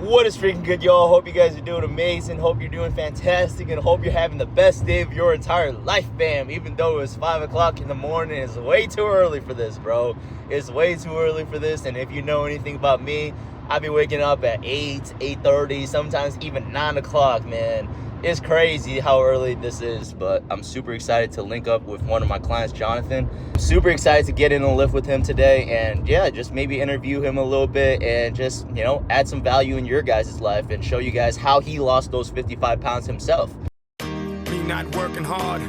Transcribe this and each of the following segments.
What is freaking good, y'all? Hope you guys are doing amazing. Hope you're doing fantastic, and hope you're having the best day of your entire life, fam. Even though it's 5 o'clock in the morning, it's way too early for this, bro. It's way too early for this, and if you know anything about me, I be waking up at 8, 8:30, sometimes even 9 o'clock, man. It's crazy how early this is, but I'm super excited to link up with one of my clients, Jonathan. Super excited to get in a lift with him today, and yeah, just maybe interview him a little bit and just, add some value in your guys' life and show you guys how he lost those 55 pounds himself. Me not working hard.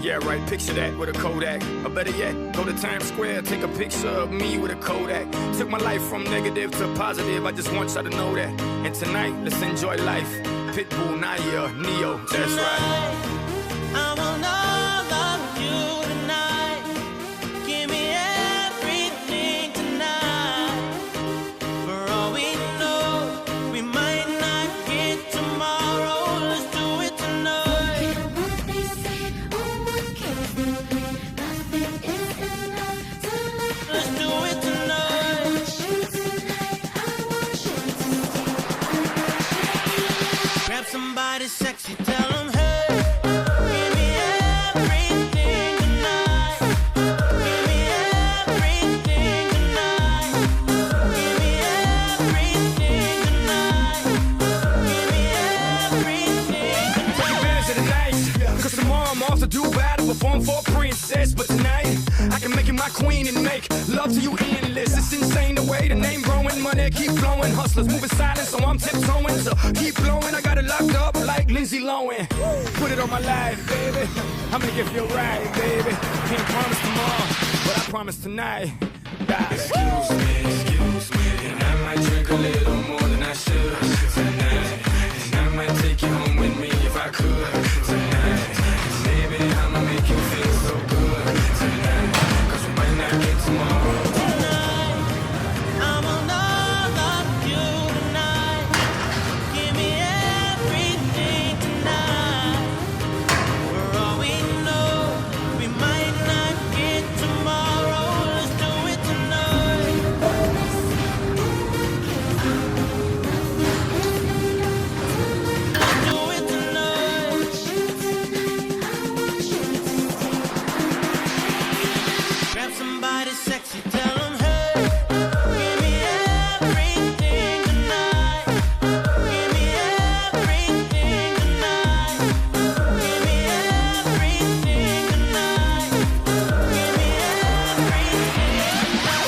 Yeah, right, picture that with a Kodak. Or better yet, go to Times Square, take a picture of me with a Kodak. Took my life from negative to positive, I just want y'all to know that. And tonight, let's enjoy life. Pitbull, Naya, Neo, that's right. I will not love you tonight. Give me everything tonight. For all we know, we might not get tomorrow. Let's do it tonight. What they say, oh my goodness, nothing is enough tonight. Let's do it tonight. I want you tonight. I want you tonight. Grab somebody sexy, tell them hey. Give me everything tonight. Give me everything tonight. Give me everything tonight. Give me everything Take tonight. advantage of the night, cause tomorrow I'm off to do battle, perform for a princess. But tonight, I can make you my queen and make love to you endless. It's insane the way the name growing, money keep flowing. Hustlers moving silent, so I'm tiptoeing. So keep blowing, I got it locked up like Lindsay Lohan. Put it on my life, baby. I'm gonna give you a ride, baby. Can't promise tomorrow, but I promise tonight. Excuse me, and I might drink a little more than I should tonight. And I might take you home with me if I could tonight. And baby, I'ma make you feel so good tonight. Cause we might not get tomorrow. I will not love you tonight. Give me everything tonight. For all we know, we might not get tomorrow. Let's do it tonight. Let's do it tonight. Grab somebody sexy, tell them hey. Give me everything tonight. Give me everything tonight. Give me everything tonight. Give me everything.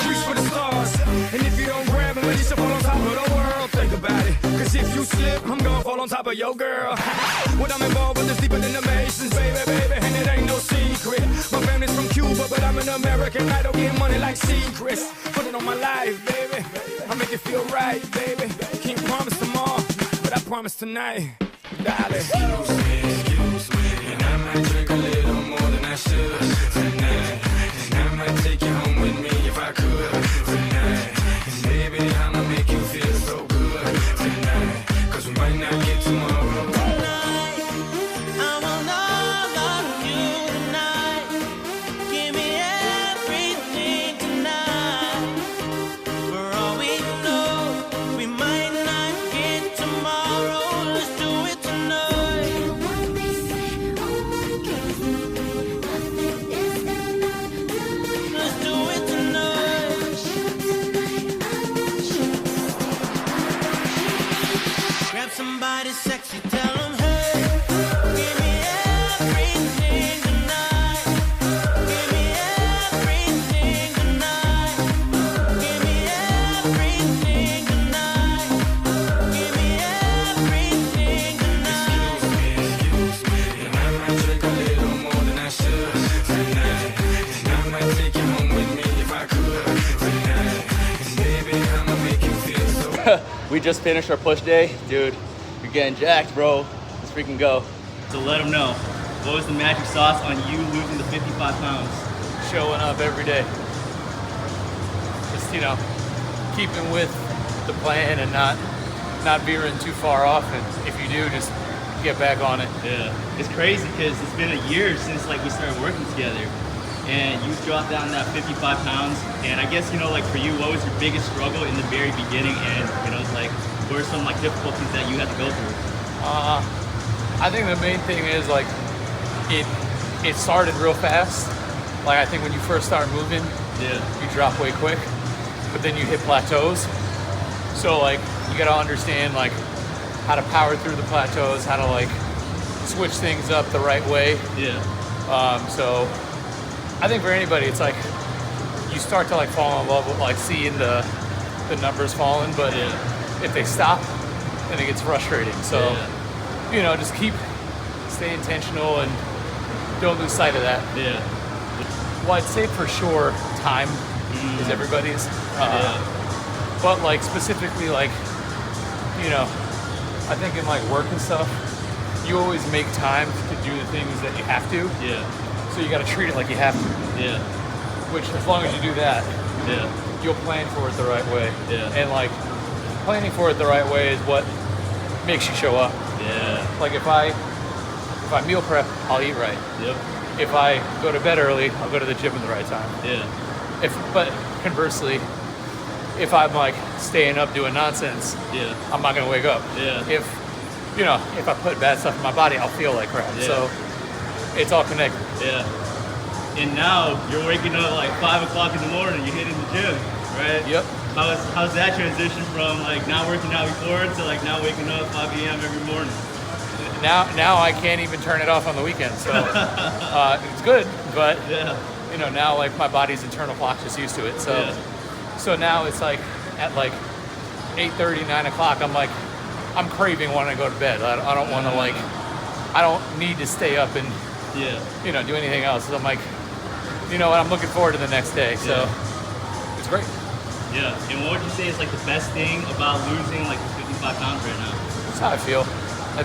Reach for the stars, and if you don't grab them, you should fall on top of the world. Think about it, cause if you slip, I'm gonna fall on top of your girl. When I'm involved with this deeper than the Masons, baby, and it ain't no secret. My family's from Cuba, but I'm an American. I don't get money like secrets. Put it on my life, baby. I make it feel right, baby. Can't promise tomorrow, but I promise tonight, darling. Excuse me, and I might drink a little more than I should tonight. And I might take you home with me if I could tonight. And baby, I'ma make you feel so good tonight. Cause we might not get tomorrow. I will not love you tonight. Give me everything tonight. For all we know, we might not get tomorrow. Let's do it tonight. What they say, oh my goodness, nothing is enough tonight. Let's do it tonight. I want you tonight. Grab somebody sexy, tell them hey. Give me everything tonight. Give me everything tonight. Give me everything tonight. Give me everything tonight. Excuse me, and I might drink a little more than I should tonight. And I might take you home with me if I could tonight. And baby, I'ma make you feel so good. We just finished our push day. Dude, you're getting jacked, bro. Let's freaking go. So let them know, what was the magic sauce on you losing the 55 pounds? Showing up every day. Just, keeping with the plan and not veering too far off. And if you do, just get back on it. Yeah, it's crazy because it's been a year since we started working together. And you dropped down that 55 pounds. And I guess, for you, what was your biggest struggle in the very beginning? And, What are some like difficulties that you had to go through? I think the main thing is like it started real fast. Like I think when you first start moving, Yeah. you drop way quick, but then you hit plateaus. So like you gotta understand like how to power through the plateaus, how to like switch things up the right way. Yeah. So I think for anybody, it's like you start to like fall in love with like seeing the numbers falling, but Yeah. if they stop, then it gets frustrating. So you know, just stay intentional and don't lose sight of that. Yeah. Well, I'd say for sure time is everybody's. But like specifically like, you know, I think in like work and stuff, you always make time to do the things that you have to. Yeah. So you got to treat it like you have to. Yeah. Which as long as you do that, Yeah. you'll plan for it the right way. Yeah. And like planning for it the right way is what makes you show up. Yeah. Like if I meal prep, I'll eat right. Yep. If I go to bed early, I'll go to the gym at the right time. Yeah. But conversely, if I'm like staying up doing nonsense, Yeah. I'm not gonna wake up. Yeah. If I put bad stuff in my body, I'll feel like crap. Yeah. So it's all connected. Yeah. And now you're waking up like 5 o'clock in the morning. You're hitting the gym, right? Yep. How's that transition from like not working out before to like now waking up 5 a.m. every morning? Now I can't even turn it off on the weekend. So it's good, but Yeah. you know, now like my body's internal clock's just used to it. So Yeah. so now it's like at like 8:30, 9 o'clock, I'm craving wanting to go to bed. I don't want to like, I don't need to stay up and, Yeah. you know, do anything else. So I'm like, you know what, I'm looking forward to the next day. So Yeah. it's great. Yeah. And what would you say is like the best thing about losing like 55 pounds right now? That's how I feel. I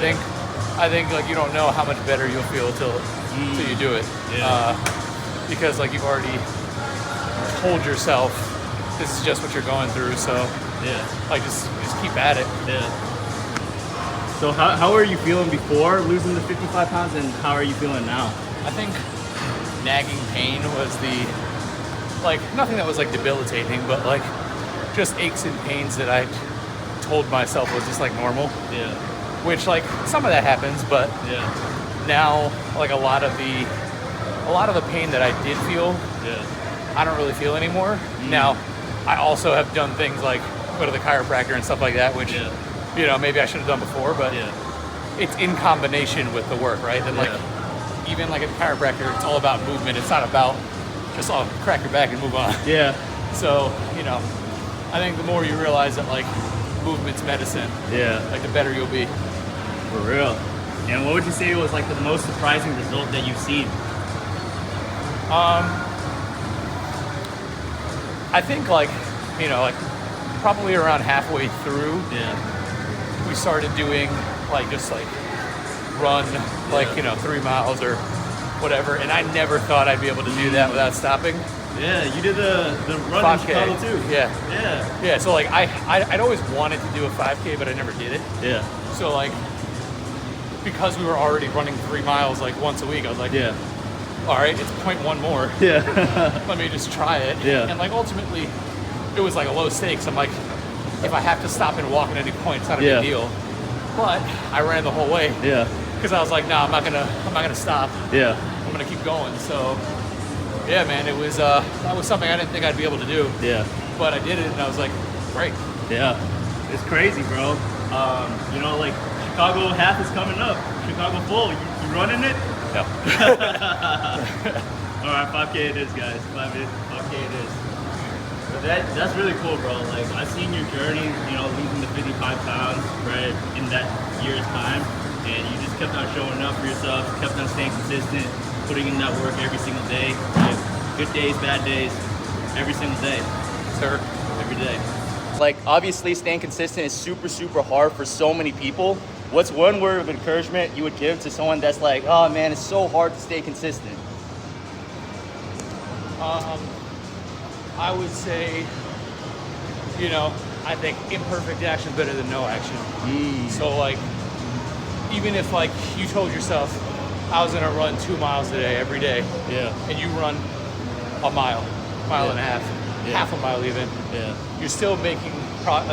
think like you don't know how much better you'll feel till you do it. Yeah. Because like you've already told yourself this is just what you're going through. So Yeah. like just keep at it. Yeah. So how are you feeling before losing the 55 pounds and how are you feeling now? I think nagging pain was like nothing that was like debilitating, but like just aches and pains that I told myself was just like normal. Yeah. Which like some of that happens, but Yeah. now like a lot of the pain that I did feel, Yeah. I don't really feel anymore. Now, I also have done things like go to the chiropractor and stuff like that, which Yeah. you know maybe I should have done before, but Yeah. it's in combination with the work, right? And like even like a chiropractor, it's all about movement. It's not about just crack your back and move on. Yeah. So you know, I think the more you realize that like movement's medicine, Yeah. like the better you'll be. For real. And what would you say was like the most surprising result that you've seen? I think like, you know, like probably around halfway through, Yeah. we started doing like just like run like, you know, 3 miles or whatever. And I never thought I'd be able to do that without stopping. Yeah, you did the run 5K. in Chicago too. Yeah. Yeah. Yeah. So like I'd always wanted to do a 5K, but I never did it. Yeah. So like, because we were already running 3 miles like once a week, I was like, Yeah. all right, it's 0.1 more. Yeah. Let me just try it. Yeah. And like ultimately, it was like a low stakes. I'm like, if I have to stop and walk at any point, it's not a Yeah. big deal. But I ran the whole way Yeah. because I was like, no, I'm not gonna stop. Yeah. I'm gonna keep going. So yeah, man, it was that was something I didn't think I'd be able to do, Yeah. but I did it, and I was like, great. Yeah. It's crazy, bro. You know, like Chicago half is coming up. Chicago full. You running it? No. All right, 5K it is, guys. 5K it is. But that's really cool, bro. Like I've seen your journey, you know, losing the 55 pounds, right, in that year's time, and you just kept on showing up for yourself, kept on staying consistent, putting in that work every single day. Right? Good days, bad days, every single day, Sir. every day. Like, obviously, staying consistent is super, super hard for so many people. What's one word of encouragement you would give to someone that's like, oh man, it's so hard to stay consistent? I would say, you know, I think imperfect action is better than no action. So like, even if like you told yourself, I was gonna run 2 miles a day every day, Yeah. and you run a mile and a half, Yeah. half a mile even, Yeah. you're still making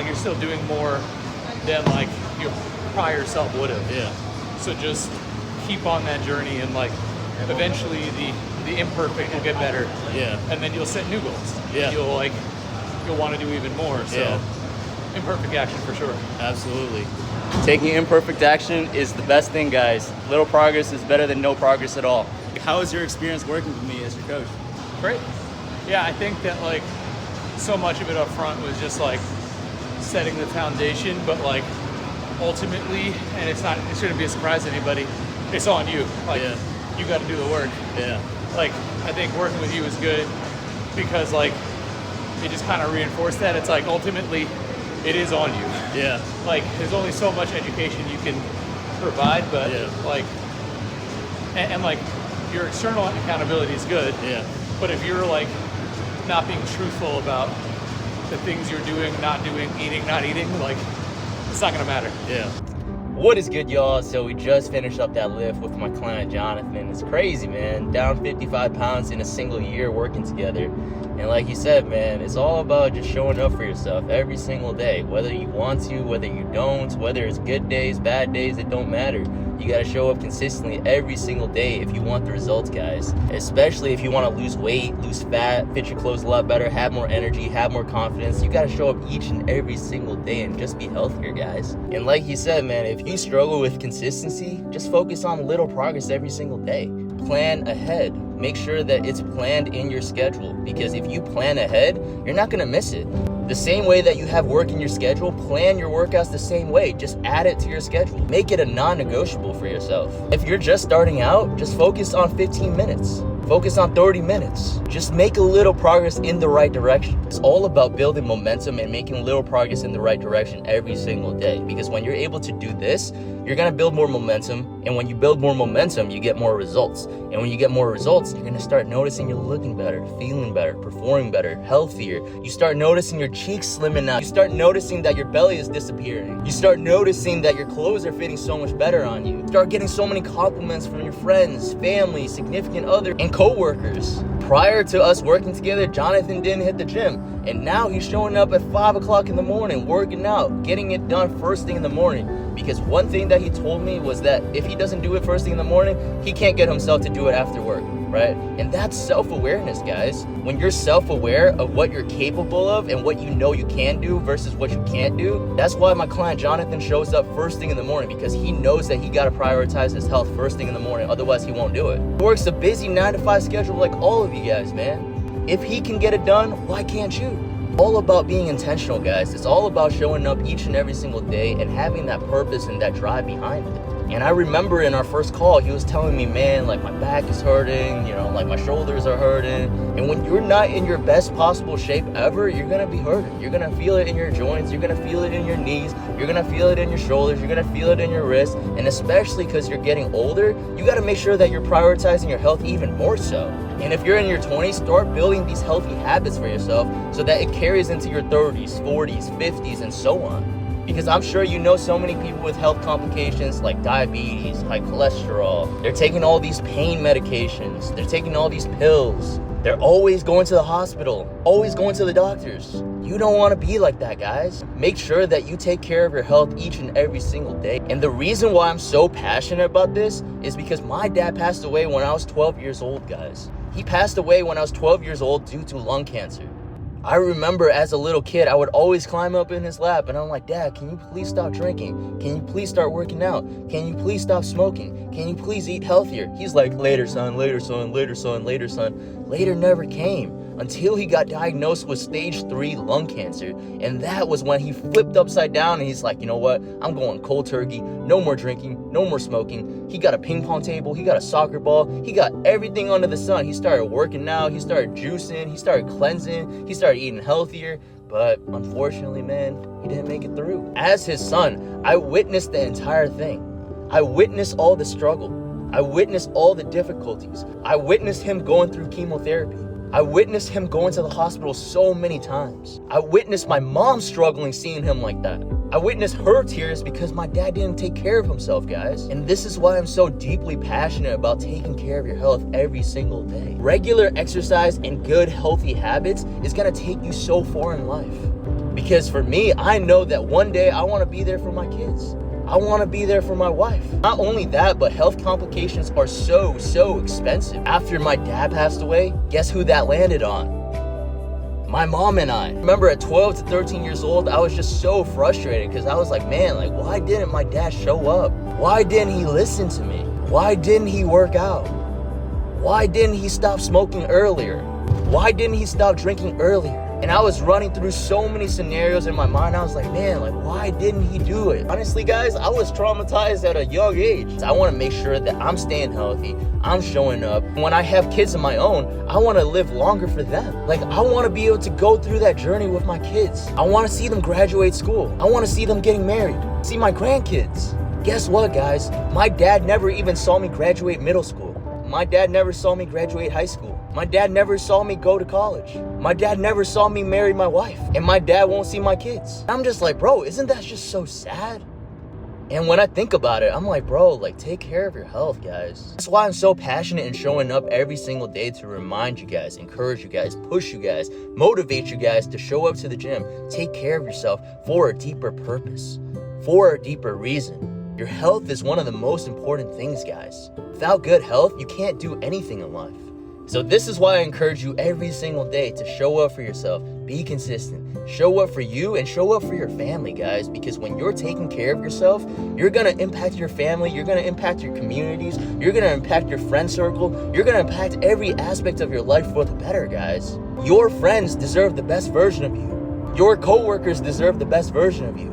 you're still doing more than like your prior self would have. Yeah. So just keep on that journey, and like eventually the imperfect will get better. Yeah. And then you'll set new goals. Yeah. You'll want to do even more. So Yeah. imperfect action for sure. Absolutely. Taking imperfect action is the best thing, guys. Little progress is better than no progress at all. How was your experience working with me as your coach? Great. Yeah, I think that like so much of it up front was just like setting the foundation, but like ultimately, and it shouldn't be a surprise to anybody, it's on you. Like Yeah. you got to do the work. Yeah. Like I think working with you is good because like it just kind of reinforced that. It's like ultimately it is on you. Yeah. Like there's only so much education you can provide, but Yeah. like and like your external accountability is good. Yeah. But if you're like not being truthful about the things you're doing, not doing, eating, not eating, like it's not gonna matter. Yeah. What is good, y'all? So we just finished up that lift with my client Jonathan. It's crazy, man. Down 55 pounds in a single year working together. And like you said, man, it's all about just showing up for yourself every single day. Whether you want to, whether you don't, whether it's good days, bad days, it don't matter. You gotta show up consistently every single day if you want the results, guys. Especially if you want to lose weight, lose fat, fit your clothes a lot better, have more energy, have more confidence. You gotta show up each and every single day and just be healthier, guys. And like you said, man, if you struggle with consistency, just focus on little progress every single day. Plan ahead. Make sure that it's planned in your schedule, because if you plan ahead, you're not gonna miss it. The same way that you have work in your schedule, plan your workouts the same way. Just add it to your schedule. Make it a non-negotiable for yourself. If you're just starting out, just focus on 15 minutes. Focus on 30 minutes. Just make a little progress in the right direction. It's all about building momentum and making little progress in the right direction every single day. Because when you're able to do this, you're gonna build more momentum. And when you build more momentum, you get more results. And when you get more results, you're gonna start noticing you're looking better, feeling better, performing better, healthier. You start noticing your cheeks slimming out. You start noticing that your belly is disappearing. You start noticing that your clothes are fitting so much better on you. You start getting so many compliments from your friends, family, significant other, and co-workers. Prior to us working together, Jonathan didn't hit the gym. And now he's showing up at 5 o'clock in the morning, working out, getting it done first thing in the morning. Because one thing that he told me was that if he doesn't do it first thing in the morning, he can't get himself to do it after work, right? And that's self-awareness, guys. When you're self-aware of what you're capable of and what you know you can do versus what you can't do, that's why my client Jonathan shows up first thing in the morning, because he knows that he got to prioritize his health first thing in the morning, otherwise he won't do it. He works a busy 9-to-5 schedule like all of you guys, man. If he can get it done, why can't you? All about being intentional, guys. It's all about showing up each and every single day and having that purpose and that drive behind it. And I remember in our first call, he was telling me, man, like my back is hurting, you know, like my shoulders are hurting. And when you're not in your best possible shape ever, you're gonna be hurting. You're gonna feel it in your joints, you're gonna feel it in your knees, you're gonna feel it in your shoulders, you're gonna feel it in your wrists. And especially because you're getting older, you gotta make sure that you're prioritizing your health even more so. And if you're in your 20s, start building these healthy habits for yourself so that it carries into your 30s, 40s, 50s, and so on. Because I'm sure you know so many people with health complications like diabetes, high cholesterol. They're taking all these pain medications. They're taking all these pills. They're always going to the hospital, always going to the doctors. You don't want to be like that, guys. Make sure that you take care of your health each and every single day. And the reason why I'm so passionate about this is because my dad passed away when I was 12 years old, guys. He passed away when I was 12 years old due to lung cancer. I remember as a little kid, I would always climb up in his lap and I'm like, Dad, can you please stop drinking? Can you please start working out? Can you please stop smoking? Can you please eat healthier? He's like, later, son, later, son, later, son, later, son. Later never came until he got diagnosed with stage 3 lung cancer. And that was when he flipped upside down and he's like, you know what? I'm going cold turkey. No more drinking, no more smoking. He got a ping pong table. He got a soccer ball. He got everything under the sun. He started working out. He started juicing. He started cleansing. He started eating healthier. But unfortunately, man, he didn't make it through. As his son, I witnessed the entire thing. I witnessed all the struggle. I witnessed all the difficulties. I witnessed him going through chemotherapy. I witnessed him going to the hospital so many times. I witnessed my mom struggling seeing him like that. I witnessed her tears because my dad didn't take care of himself, guys. And this is why I'm so deeply passionate about taking care of your health every single day. Regular exercise and good healthy habits is gonna take you so far in life. Because for me, I know that one day I want to be there for my kids. I want to be there for my wife. Not only that, but health complications are so expensive. After my dad passed away, guess who that landed on? My mom and I. Remember at 12 to 13 years old, I was just so frustrated because I was like, man, like, why didn't my dad show up? Why didn't he listen to me? Why didn't he work out? Why didn't he stop smoking earlier? Why didn't he stop drinking earlier? And I was running through so many scenarios in my mind. I was like, man, like, why didn't he do it? Honestly, guys, I was traumatized at a young age. I want to make sure that I'm staying healthy. I'm showing up. When I have kids of my own, I want to live longer for them. Like, I want to be able to go through that journey with my kids. I want to see them graduate school. I want to see them getting married. See my grandkids. Guess what, guys? My dad never even saw me graduate middle school. My dad never saw me graduate high school. My dad never saw me go to college. My dad never saw me marry my wife. And my dad won't see my kids. I'm just like, bro, isn't that just so sad? And when I think about it, I'm like, bro, like, take care of your health, guys. That's why I'm so passionate in showing up every single day to remind you guys, encourage you guys, push you guys, motivate you guys to show up to the gym, take care of yourself for a deeper purpose, for a deeper reason. Your health is one of the most important things, guys. Without good health, you can't do anything in life. So this is why I encourage you every single day to show up for yourself, be consistent, show up for you and show up for your family, guys, because when you're taking care of yourself, you're going to impact your family, you're going to impact your communities, you're going to impact your friend circle, you're going to impact every aspect of your life for the better, guys. Your friends deserve the best version of you. Your coworkers deserve the best version of you.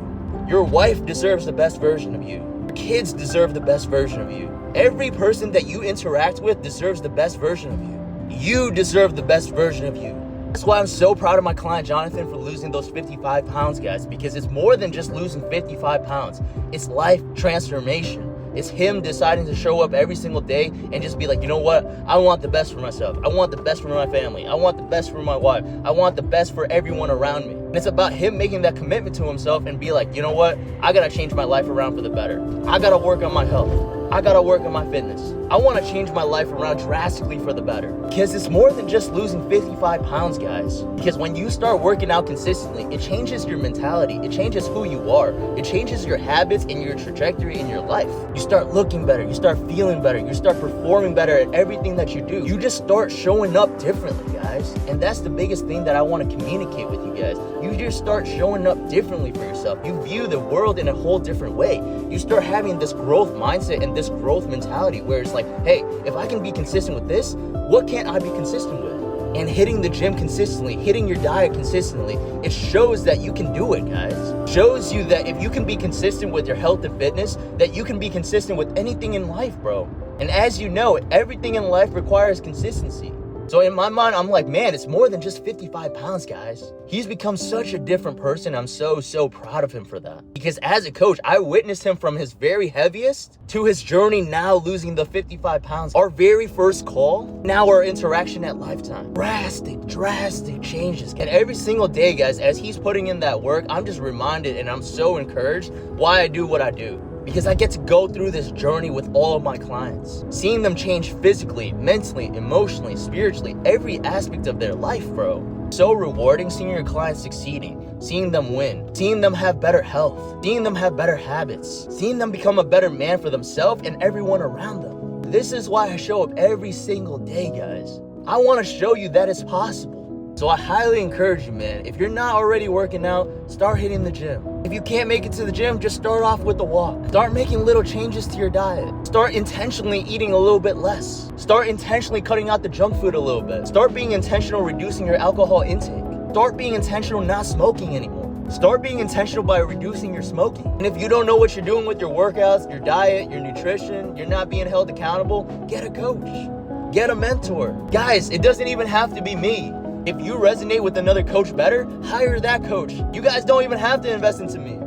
Your wife deserves the best version of you. Your kids deserve the best version of you. Every person that you interact with deserves the best version of you. You deserve the best version of you. That's why I'm so proud of my client Jonathan for losing those 55 pounds, guys, because it's more than just losing 55 pounds. It's life transformation. It's him deciding to show up every single day and just be like, you know what? I want the best for myself. I want the best for my family. I want the best for my wife. I want the best for everyone around me. And it's about him making that commitment to himself and be like, you know what? I gotta change my life around for the better. I gotta work on my health. I gotta work on my fitness. I wanna change my life around drastically for the better. Because it's more than just losing 55 pounds, guys. Because when you start working out consistently, it changes your mentality. It changes who you are. It changes your habits and your trajectory in your life. You start looking better. You start feeling better. You start performing better at everything that you do. You just start showing up differently, guys. And that's the biggest thing that I wanna communicate with you guys. You just start showing up differently for yourself. You view the world in a whole different way. You start having this growth mindset and this growth mentality where it's like, hey, if I can be consistent with this, what can't I be consistent with? And hitting the gym consistently, hitting your diet consistently, it shows that you can do it, guys. Shows you that if you can be consistent with your health and fitness, that you can be consistent with anything in life, bro. And as you know, everything in life requires consistency. So in my mind, I'm like, man, it's more than just 55 pounds, guys. He's become such a different person. I'm so proud of him for that. Because as a coach, I witnessed him from his very heaviest to his journey now losing the 55 pounds. Our very first call, now our interaction at Lifetime. Drastic changes. And every single day, guys, as he's putting in that work, I'm just reminded and I'm so encouraged why I do what I do. Because I get to go through this journey with all of my clients. Seeing them change physically, mentally, emotionally, spiritually, every aspect of their life, bro. So rewarding seeing your clients succeeding, seeing them win, seeing them have better health, seeing them have better habits, seeing them become a better man for themselves and everyone around them. This is why I show up every single day, guys. I want to show you that it's possible. So I highly encourage you, man, if you're not already working out, start hitting the gym. If you can't make it to the gym, just start off with the walk. Start making little changes to your diet. Start intentionally eating a little bit less. Start intentionally cutting out the junk food a little bit. Start being intentional reducing your alcohol intake. Start being intentional not smoking anymore. Start being intentional by reducing your smoking. And if you don't know what you're doing with your workouts, your diet, your nutrition, you're not being held accountable, get a coach. Get a mentor. Guys, it doesn't even have to be me. If you resonate with another coach better, hire that coach. You guys don't even have to invest into me.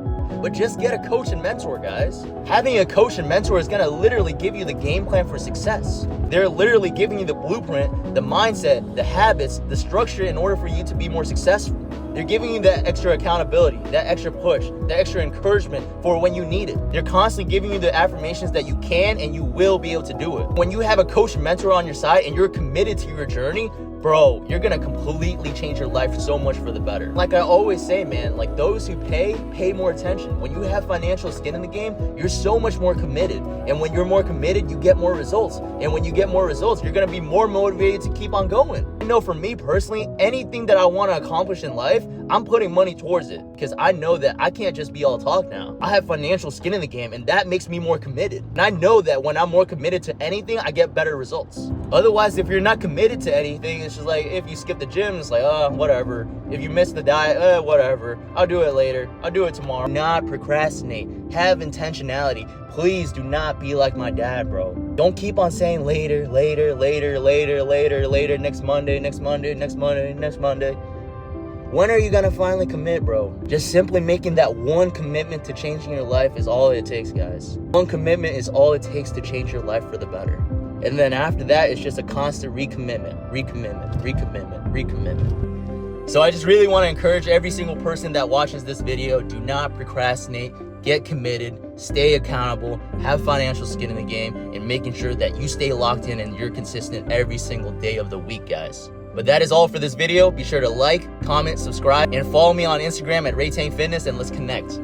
But just get a coach and mentor, guys. Having a coach and mentor is gonna literally give you the game plan for success. They're literally giving you the blueprint, the mindset, the habits, the structure in order for you to be more successful. They're giving you that extra accountability, that extra push, that extra encouragement for when you need it. They're constantly giving you the affirmations that you can and you will be able to do it. When you have a coach and mentor on your side and you're committed to your journey, bro, you're gonna completely change your life so much for the better. Like I always say, man, like those who pay more attention. When you have financial skin in the game, you're so much more committed. And when you're more committed, you get more results. And when you get more results, you're gonna be more motivated to keep on going. I know for me personally, anything that I wanna accomplish in life, I'm putting money towards it because I know that I can't just be all talk now. I have financial skin in the game, and that makes me more committed. And I know that when I'm more committed to anything, I get better results. Otherwise, if you're not committed to anything, it's just like if you skip the gym, it's like, whatever. If you miss the diet, whatever. I'll do it later. I'll do it tomorrow. Do not procrastinate. Have intentionality. Please do not be like my dad, bro. Don't keep on saying later, later, later, later, later, later, next Monday, next Monday, next Monday, next Monday. When are you gonna finally commit, bro? Just simply making that one commitment to changing your life is all it takes, guys. One commitment is all it takes to change your life for the better. And then after that, it's just a constant recommitment. So I just really want to encourage every single person that watches this video, do not procrastinate, get committed, stay accountable, have financial skin in the game, and making sure that you stay locked in and you're consistent every single day of the week, guys. But that is all for this video. Be sure to like, comment, subscribe, and follow me on Instagram at Raytang Fitness, and let's connect.